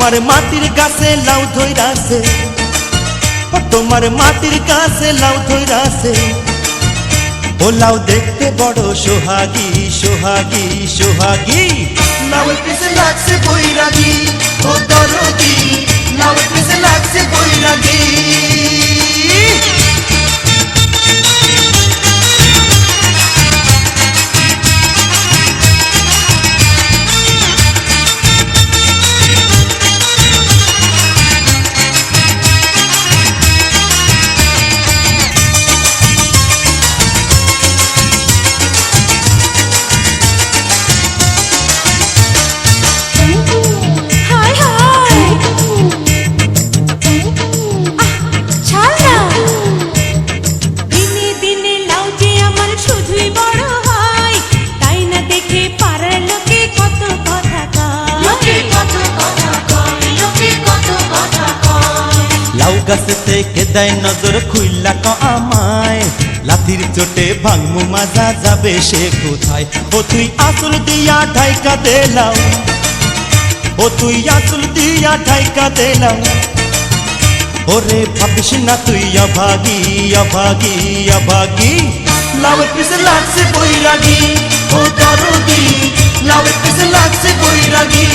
তোমার মাটির গাছে লাউ ধইরাছে, তোমার মাটির গাছে লাউ ধইরাছে। ও লাউ দেখতে বড় সোহাগী সোহাগী সোহাগী। লাউয়ের পিছে লাগছে বৈরাগী, ও দরদি লাউয়ের পিছে লাগছে বৈরাগী। লাউ গাছে থেকে দেয় নজর খুইলা ক আমায়, লাথির চোটে ভাঙমু মাজা যাবে সে কোথায়। ও তুই আসল দিয়া ঢাইকা দে লাউ, ও তুই আসল দিয়া ঢাইকা দে লাউ। ওরে ভাবিস না তুই অভাগী অভাগী অভাগী। লাউয়ের পিছে লাগছে বৈরাগী, ও দরদি লাউয়ের পিছে লাগছে বৈরাগী।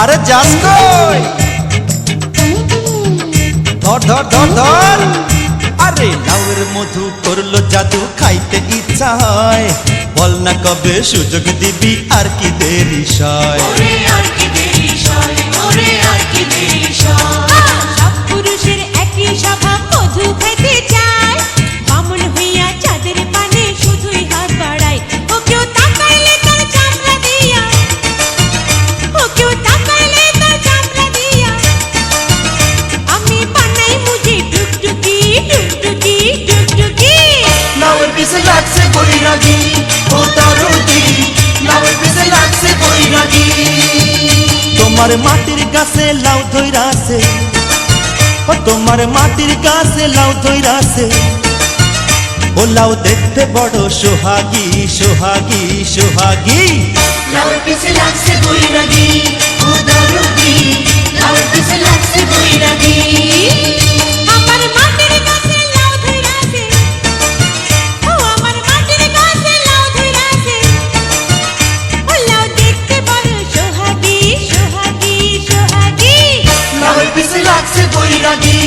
আরে যাস কই, ধর ধর ধর ধর। আরে লাউয়ের মধু করলো জাদু, খাইতে ইচ্ছা হয়। বল না কবে সুযোগ দিবি, আর কি দেরি সয়। সব পুরুষের একই স্বভাব, মধু খাইতে চায়। বামন হইয়া চাঁদের পানে শুধুই হাত বাড়ায়। ও কেউ তাকাইলে তার চামড়া দিয়া, ও কেউ তাকাইলে তার চামড়া দিয়া। আমি বানাই মুজি টুকটুকি টুকটুকি টুকটুকি। লাউয়ের পিছে লাগছে বৈরাগী, ও দরদি লাউয়ের পিছে লাগছে বৈরাগী। তোমার মাটির গাছে লাউ ধইরাছে, ও তোমার মাটির গাছে লাউ ধইরাছে। ও লাউ দেখতে বড় সোহাগী সোহাগী সোহাগী। লাউয়ের পিছে লাগছে বৈরাগী, ও দরদি লাউয়ের পিছে লাগছে বৈরাগী। আমার মাটির গাছে লাউ ধইরাছে, ও আমার মাটির গাছে লাউ ধইরাছে। ও লাউ দেখতে বড় সোহাগী সোহাগী সোহাগী। লাউয়ের পিছে লাগছে বৈরাগী।